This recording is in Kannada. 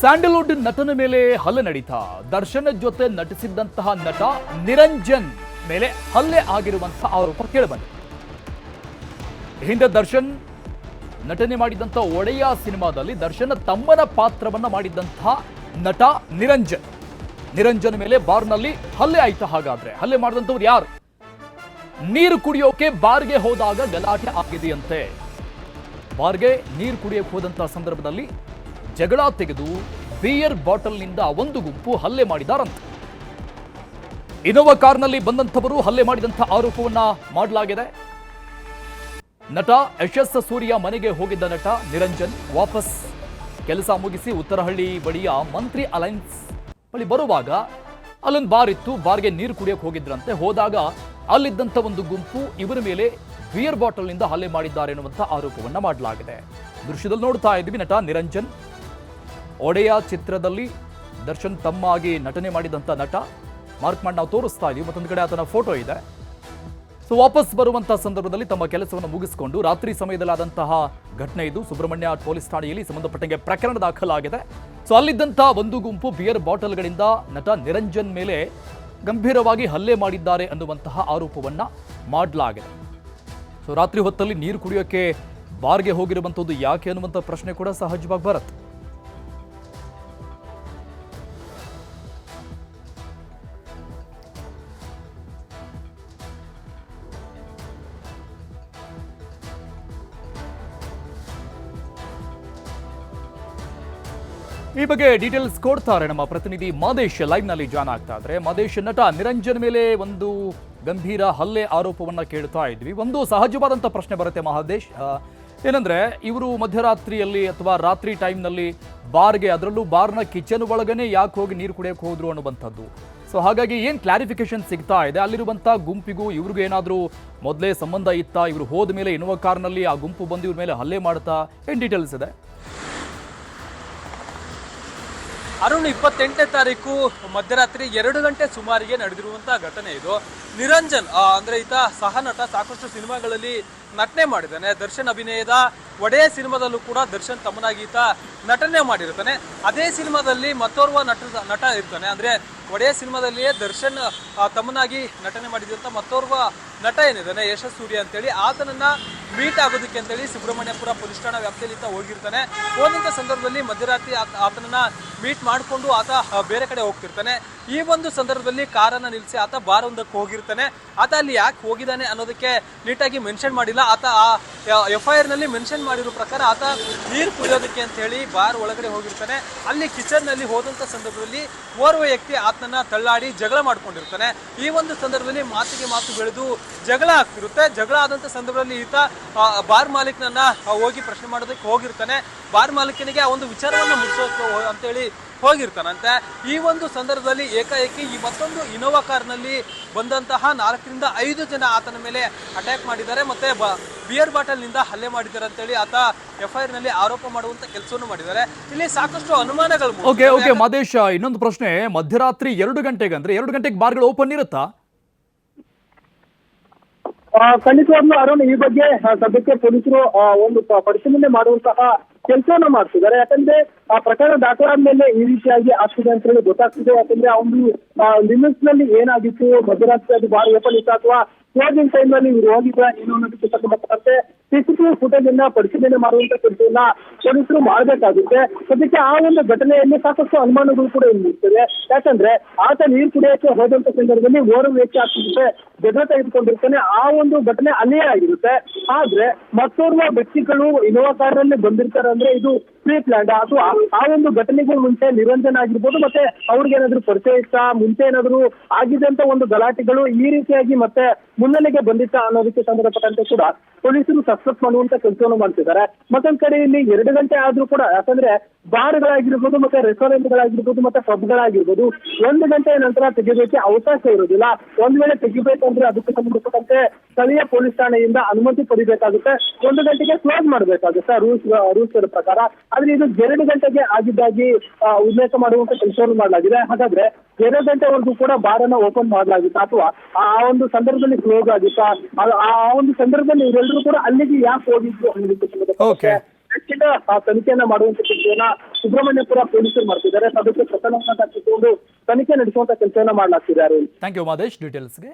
ಸ್ಯಾಂಡಲ್ವುಡ್ ನಟನ ಮೇಲೆ ಹಲ್ಲೆ ನಡೀತಾ ದರ್ಶನ್ ಜೊತೆ ನಟಿಸಿದ್ದಂತಹ ನಟ ನಿರಂಜನ್ ಮೇಲೆ ಹಲ್ಲೆ ಆಗಿರುವಂತಹ ಆರೋಪ ಕೇಳಿಬಂದಿದೆ. ಹಿಂದೆ ದರ್ಶನ್ ನಟನೆ ಮಾಡಿದಂತಹ ಒಡೆಯ ಸಿನಿಮಾದಲ್ಲಿ ದರ್ಶನ್ ತಮ್ಮನ ಪಾತ್ರವನ್ನ ಮಾಡಿದಂತಹ ನಟ ನಿರಂಜನ್ ಮೇಲೆ ಬಾರ್ನಲ್ಲಿ ಹಲ್ಲೆ ಆಯ್ತಾ? ಹಾಗಾದ್ರೆ ಹಲ್ಲೆ ಮಾಡಿದಂಥವ್ರು ಯಾರು? ನೀರು ಕುಡಿಯೋಕೆ ಬಾರ್ಗೆ ಹೋದಾಗ ಗಲಾಟೆ ಆಗಿದೆಯಂತೆ. ಬಾರ್ಗೆ ನೀರು ಕುಡಿಯೋಕೆ ಹೋದಂತಹ ಸಂದರ್ಭದಲ್ಲಿ ಜಗಳ ತೆಗೆದು ಬಿಯರ್ ಬಾಟಲ್ನಿಂದ ಒಂದು ಗುಂಪು ಹಲ್ಲೆ ಮಾಡಿದಾರಂತೆ. ಇನೋವಾ ಕಾರ್ನಲ್ಲಿ ಬಂದಂಥವರು ಹಲ್ಲೆ ಮಾಡಿದಂಥ ಆರೋಪವನ್ನ ಮಾಡಲಾಗಿದೆ. ನಟ ಯಶಸ್ ಸೂರ್ಯ ಮನೆಗೆ ಹೋಗಿದ್ದ ನಟ ನಿರಂಜನ್ ವಾಪಸ್ ಕೆಲಸ ಮುಗಿಸಿ ಉತ್ತರಹಳ್ಳಿ ಬಳಿಯ ಮಂತ್ರಿ ಅಲೈನ್ಸ್ ಬಳಿ ಬರುವಾಗ ಅಲ್ಲೊಂದು ಬಾರ್ ಇತ್ತು. ಬಾರ್ಗೆ ನೀರು ಕುಡಿಯೋಕೆ ಹೋಗಿದ್ರಂತೆ. ಹೋದಾಗ ಅಲ್ಲಿದ್ದಂಥ ಒಂದು ಗುಂಪು ಇವರ ಮೇಲೆ ಬಿಯರ್ ಬಾಟಲ್ನಿಂದ ಹಲ್ಲೆ ಮಾಡಿದ್ದಾರೆ ಎನ್ನುವಂಥ ಆರೋಪವನ್ನ ಮಾಡಲಾಗಿದೆ. ದೃಶ್ಯದಲ್ಲಿ ನೋಡ್ತಾ ಇದ್ವಿ ನಟ ನಿರಂಜನ್ ಒಡೆಯ ಚಿತ್ರದಲ್ಲಿ ದರ್ಶನ್ ತಮ್ಮಾಗಿ ನಟನೆ ಮಾಡಿದಂಥ ನಟ ಮಾರ್ಕ್ ಮಾಡಿ ನಾವು ತೋರಿಸ್ತಾ ಇದೀವಿ. ಮತ್ತೊಂದು ಕಡೆ ಆತನ ಫೋಟೋ ಇದೆ. ಸೊ ವಾಪಸ್ ಬರುವಂತಹ ಸಂದರ್ಭದಲ್ಲಿ ತಮ್ಮ ಕೆಲಸವನ್ನು ಮುಗಿಸಿಕೊಂಡು ರಾತ್ರಿ ಸಮಯದಲ್ಲಾದಂತಹ ಘಟನೆ ಇದು. ಸುಬ್ರಹ್ಮಣ್ಯ ಪೊಲೀಸ್ ಠಾಣೆಯಲ್ಲಿ ಸಂಬಂಧಪಟ್ಟಂಗೆ ಪ್ರಕರಣ ದಾಖಲಾಗಿದೆ. ಸೊ ಅಲ್ಲಿದ್ದಂತಹ ಒಂದು ಗುಂಪು ಬಿಯರ್ ಬಾಟಲ್ಗಳಿಂದ ನಟ ನಿರಂಜನ್ ಮೇಲೆ ಗಂಭೀರವಾಗಿ ಹಲ್ಲೆ ಮಾಡಿದ್ದಾರೆ ಅನ್ನುವಂತಹ ಆರೋಪವನ್ನ ಮಾಡಲಾಗಿದೆ. ಸೊ ರಾತ್ರಿ ಹೊತ್ತಲ್ಲಿ ನೀರು ಕುಡಿಯೋಕೆ ಬಾರ್ಗೆ ಹೋಗಿರುವಂಥದ್ದು ಯಾಕೆ ಅನ್ನುವಂಥ ಪ್ರಶ್ನೆ ಕೂಡ ಸಹಜವಾಗಿ ಬರುತ್ತೆ. ಈ ಬಗ್ಗೆ ಡೀಟೇಲ್ಸ್ ಕೊಡ್ತಾರೆ ನಮ್ಮ ಪ್ರತಿನಿಧಿ ಮಾದೇಶ್ ಲೈವ್ ನಲ್ಲಿ ಜಾಯ್ನ್ ಆಗ್ತಾ ಇದ್ರೆ. ಮಾದೇಶ್, ನಟ ನಿರಂಜನ್ ಮೇಲೆ ಒಂದು ಗಂಭೀರ ಹಲ್ಲೆ ಆರೋಪವನ್ನ ಕೇಳ್ತಾ ಇದ್ವಿ. ಒಂದು ಸಹಜವಾದಂತ ಪ್ರಶ್ನೆ ಬರುತ್ತೆ ಮಹಾದೇಶ್, ಏನಂದ್ರೆ ಇವರು ಮಧ್ಯರಾತ್ರಿಯಲ್ಲಿ ಅಥವಾ ರಾತ್ರಿ ಟೈಮ್ನಲ್ಲಿ ಬಾರ್ಗೆ, ಅದರಲ್ಲೂ ಬಾರ್ನ ಕಿಚನ್ ಒಳಗನೆ ಯಾಕೆ ಹೋಗಿ ನೀರು ಕುಡಿಯೋಕೆ ಹೋದ್ರು ಅನ್ನುವಂಥದ್ದು. ಸೊ ಹಾಗಾಗಿ ಏನ್ ಕ್ಲಾರಿಫಿಕೇಶನ್ ಸಿಗ್ತಾ ಇದೆ? ಅಲ್ಲಿರುವಂತ ಗುಂಪಿಗೂ ಇವ್ರಿಗೂ ಏನಾದರೂ ಮೊದಲೇ ಸಂಬಂಧ ಇತ್ತಾ? ಇವರು ಹೋದ ಮೇಲೆ ಇನೋವಾ ಕಾರ್ನಲ್ಲಿ ಆ ಗುಂಪು ಬಂದು ಇವ್ರ ಮೇಲೆ ಹಲ್ಲೆ ಮಾಡ್ತಾ? ಏನ್ ಡೀಟೇಲ್ಸ್ ಇದೆ? ಅರುಣ್, 28ನೇ ತಾರೀಕು ಮಧ್ಯರಾತ್ರಿ 2 ಗಂಟೆ ಸುಮಾರಿಗೆ ನಡೆದಿರುವಂತಹ ಘಟನೆ ಇದು. ನಿರಂಜನ್ ಅಂದ್ರೆ ಈತ ಸಹ ನಟ, ಸಾಕಷ್ಟು ಸಿನಿಮಾಗಳಲ್ಲಿ ನಟನೆ ಮಾಡಿದ್ದಾನೆ. ದರ್ಶನ್ ಅಭಿನಯದ ಒಡೆಯ ಸಿನಿಮಾದಲ್ಲೂ ಕೂಡ ದರ್ಶನ್ ತಮ್ಮನಾಗಿ ಈತ ನಟನೆ ಮಾಡಿರ್ತಾನೆ. ಅದೇ ಸಿನಿಮಾದಲ್ಲಿ ಮತ್ತೋರ್ವ ನಟ ಇರ್ತಾನೆ. ಅಂದ್ರೆ ಒಡೆಯ ಸಿನಿಮಾದಲ್ಲಿಯೇ ದರ್ಶನ್ ತಮ್ಮನಾಗಿ ನಟನೆ ಮಾಡಿದಂತ ಮತ್ತೋರ್ವ ನಟ ಏನಿದ್ದಾನೆ ಯಶಸ್ ಸೂರ್ಯ ಅಂತೇಳಿ, ಆತನನ್ನ ಮೀಟ್ ಆಗೋದಕ್ಕೆ ಅಂತೇಳಿ ಸುಬ್ರಹ್ಮಣ್ಯಪುರ ಪೊಲೀಸ್ ಠಾಣಾ ವ್ಯಾಪ್ತಿಯಲ್ಲಿ ಈತ ಹೋಗಿರ್ತಾನೆ. ಹೋದಂತ ಸಂದರ್ಭದಲ್ಲಿ ಮಧ್ಯರಾತ್ರಿ ಆತನನ್ನ ಮೀಟ್ ಮಾಡಿಕೊಂಡು ಆತ ಬೇರೆ ಕಡೆ ಹೋಗ್ತಿರ್ತಾನೆ. ಈ ಒಂದು ಸಂದರ್ಭದಲ್ಲಿ ಕಾರನ್ನ ನಿಲ್ಲಿಸಿ ಆತ ಬಾರ್ ಒಂದಕ್ಕೆ ಹೋಗಿರ್ತಾನೆ. ಆತ ಅಲ್ಲಿ ಯಾಕೆ ಹೋಗಿದ್ದಾನೆ ಅನ್ನೋದಕ್ಕೆ ನೀಟಾಗಿ ಮೆನ್ಷನ್ ಮಾಡಿಲ್ಲ. ಆತ ಆ FIR ನಲ್ಲಿ ಮೆನ್ಷನ್ ಮಾಡಿರೋ ಪ್ರಕಾರ ಆತ ನೀರು ಕುಡಿಯೋದಕ್ಕೆ ಅಂತ ಹೇಳಿ ಬಾರ್ ಒಳಗಡೆ ಹೋಗಿರ್ತಾನೆ. ಅಲ್ಲಿ ಕಿಚನ್ ನಲ್ಲಿ ಹೋದಂತ ಸಂದರ್ಭದಲ್ಲಿ ಓರ್ವ ವ್ಯಕ್ತಿ ಆತನನ್ನ ತಳ್ಳಾಡಿ ಜಗಳ ಮಾಡ್ಕೊಂಡಿರ್ತಾನೆ. ಈ ಒಂದು ಸಂದರ್ಭದಲ್ಲಿ ಮಾತಿಗೆ ಮಾತು ಬೆಳೆದು ಜಗಳ ಆಗ್ತಿರುತ್ತೆ. ಜಗಳ ಆದಂತ ಸಂದರ್ಭದಲ್ಲಿ ಈತ ಬಾರ್ ಮಾಲೀಕನನ್ನ ಹೋಗಿ ಪ್ರಶ್ನೆ ಮಾಡೋದಕ್ಕೆ ಹೋಗಿರ್ತಾನೆ. ಬಾರ್ ಮಾಲೀಕನಿಗೆ ಆ ಒಂದು ವಿಚಾರವನ್ನ ಮುಗಿಸೋಕೆ ಅಂತೇಳಿ ಹೋಗಿರ್ತಾನಂತೆ. ಈ ಒಂದು ಸಂದರ್ಭದಲ್ಲಿ ಏಕಾಏಕಿ ಈ ಮತ್ತೊಂದು ಇನೋವಾ ಕಾರ್ನಲ್ಲಿ ಬಂದಂತಹ 4 ರಿಂದ 5 ಜನ ಆತನ ಮೇಲೆ ಅಟ್ಯಾಕ್ ಮಾಡಿದ್ದಾರೆ, ಮತ್ತೆ ಬಿಯರ್ ಬಾಟಲ್ ನಿಂದ ಹಲ್ಲೆ ಮಾಡಿದ್ದಾರೆ ಅಂತೇಳಿ ಆತ FIR ನಲ್ಲಿ ಆರೋಪ ಮಾಡುವಂತ ಕೆಲಸವನ್ನು ಮಾಡಿದ್ದಾರೆ. ಇಲ್ಲಿ ಸಾಕಷ್ಟು ಅನುಮಾನಗಳು. ಓಕೆ ಮಾದೇಶ್, ಇನ್ನೊಂದು ಪ್ರಶ್ನೆ, ಮಧ್ಯರಾತ್ರಿ 2 ಗಂಟೆಗೆ ಅಂದ್ರೆ 2 ಗಂಟೆಗೆ ಬಾರ್ಗಳು ಓಪನ್ ಇರುತ್ತಾ? ಖಂಡಿತವಾಗ್ಲೂ ಅರುಣ್, ಈ ಬಗ್ಗೆ ಸದ್ಯಕ್ಕೆ ಪೊಲೀಸರು ಒಂದು ಪರಿಶೀಲನೆ ಮಾಡುವಂತಹ ಕೆಲಸವನ್ನ ಮಾಡ್ತಿದ್ದಾರೆ. ಯಾಕಂದ್ರೆ ಆ ಪ್ರಕರಣ ದಾಖಲಾದ್ಮೇಲೆ ಈ ರೀತಿಯಾಗಿ ಆಗ್ತಿದೆ ಅಂತ ಹೇಳಿ ಗೊತ್ತಾಗ್ತಿದೆ. ಯಾಕಂದ್ರೆ ಆ ಒಂದು ಲಿಮಿಟ್ಸ್ ನಲ್ಲಿ ಏನಾಗಿತ್ತು, ಮಧ್ಯರಾತ್ರಿ ಅದು ಬಾರ್ ಓಪನ್ ಇತ್ತು ಅಥವಾ ಕ್ಲೋಸಿಂಗ್ ಟೈಮ್ ನಲ್ಲಿ ಇವರು ಹೋಗಿದ್ರ ಏನು ಅನ್ನೋದಕ್ಕೆ ಸಂಬಂಧಪಟ್ಟಂತೆ CCTV ಫುಟೇಜ್ ಅನ್ನ ಪರಿಶೀಲನೆ ಮಾಡುವಂತ ಕೆಲಸವನ್ನ ಪೊಲೀಸರು ಮಾಡಬೇಕಾಗುತ್ತೆ. ಸದ್ಯಕ್ಕೆ ಆ ಒಂದು ಘಟನೆಯಲ್ಲಿ ಸಾಕಷ್ಟು ಅನುಮಾನಗಳು ಕೂಡ ಇರ್ತದೆ. ಯಾಕಂದ್ರೆ ಆತ ನೀರು ಕುಡಿಯೋಕೆ ಹೋದಂತ ಸಂದರ್ಭದಲ್ಲಿ ಓರ್ವ ವ್ಯಕ್ತಿ ಆಗ್ತಿರುತ್ತೆ, ಜಗಳ ತೆಗೆದುಕೊಂಡಿರ್ತಾನೆ. ಆ ಒಂದು ಘಟನೆ ಅಲ್ಲಿಯೇ ಆಗಿರುತ್ತೆ. ಆದ್ರೆ ಮತ್ತೋರ್ವ ವ್ಯಕ್ತಿಗಳು ಇನೋವಾ ಕಾರಲ್ಲಿ ಬಂದಿರ್ತಾರೆ. ಅಂದ್ರೆ ಇದು ಪ್ರೀ ಪ್ಲಾನ್ಡ್ ಅಥವಾ ಆ ಒಂದು ಘಟನೆಗೂ ಮುಂಚೆ ನಿರಂಜನ್ ಆಗಿರ್ಬೋದು, ಮತ್ತೆ ಅವ್ರಿಗೆ ಏನಾದ್ರು ಪರಿಚಯ ಇತ್ತ, ಮುಂಚೆ ಏನಾದ್ರು ಆಗಿದೆ ಅಂತ ಒಂದು ಗಲಾಟೆಗಳು ಈ ರೀತಿಯಾಗಿ ಮತ್ತೆ ಮುನ್ನೆಲೆಗೆ ಬಂದಿತ್ತ ಅನ್ನೋದಕ್ಕೆ ಸಂಬಂಧಪಟ್ಟಂತೆ ಕೂಡ ಪೊಲೀಸರು ಸಸ್ಪೆಕ್ಟ್ ಮಾಡುವಂತ ಕೆಲಸವನ್ನು ಮಾಡ್ತಿದ್ದಾರೆ. ಮತ್ತೊಂದ್ ಕಡೆ ಇಲ್ಲಿ 2 ಗಂಟೆ ಆದ್ರೂ ಕೂಡ, ಯಾಕಂದ್ರೆ ಬಾರ್ಗಳಾಗಿರ್ಬೋದು, ಮತ್ತೆ ರೆಸ್ಟೋರೆಂಟ್ಗಳಾಗಿರ್ಬೋದು, ಮತ್ತೆ ಪಬ್ಗಳಾಗಿರ್ಬೋದು 1 ಗಂಟೆಯ ನಂತರ ತೆಗಿಯೋದಕ್ಕೆ ಅವಕಾಶ ಇರೋದಿಲ್ಲ. ಒಂದ್ ವೇಳೆ ತೆಗಿಬೇಕಂದ್ರೆ ಅದಕ್ಕೆ ಸಂಬಂಧಪಟ್ಟಂತೆ ಸ್ಥಳೀಯ ಪೊಲೀಸ್ ಠಾಣೆಯಿಂದ ಅನುಮತಿ ಪಡಿಬೇಕಾಗುತ್ತೆ. 1 ಗಂಟೆಗೆ ಕ್ಲೋಸ್ ಮಾಡಬೇಕಾಗುತ್ತೆ ರೂಲ್ಸ್ ಪ್ರಕಾರ. ಆದ್ರೆ ಇದು 2 ಗಂಟೆಗೆ ಆಗಿದ್ದಾಗಿ ಉಲ್ಲೇಖ ಮಾಡುವಂತ ಕೆಲಸವನ್ನು ಮಾಡಲಾಗಿದೆ. ಹಾಗಾದ್ರೆ 2 ಗಂಟೆವರೆಗೂ ಕೂಡ ಬಾರ್ ಅನ್ನ ಓಪನ್ ಮಾಡಲಾಗಿತ್ತ ಅಥವಾ ಆ ಒಂದು ಸಂದರ್ಭದಲ್ಲಿ ಕ್ಲೋಸ್ ಆಗಿತ್ತಾ? ಆ ಒಂದು ಸಂದರ್ಭದಲ್ಲಿ ಇವರೆಲ್ಲರೂ ಕೂಡ ಅಲ್ಲಿಗೆ ಯಾಕೆ ಹೋಗಿದ್ರು ಅನ್ನೋದಕ್ಕೆ ಹೆಚ್ಚಿನ ತನಿಖೆಯನ್ನ ಮಾಡುವಂತ ಕೆಲಸವನ್ನ ಸುಬ್ರಹ್ಮಣ್ಯಪುರ ಪೊಲೀಸರು ಮಾಡ್ತಿದ್ದಾರೆ. ಸದ್ಯಕ್ಕೆ ಪ್ರಕರಣವನ್ನ ದಾಖಲಿಸಿಕೊಂಡು ತನಿಖೆ ನಡೆಸುವಂತ ಕೆಲಸವನ್ನ ಮಾಡಲಾಗ್ತಿದೆ. Thank you Madesh ಡೀಟೇಲ್ಸ್ಗೆ.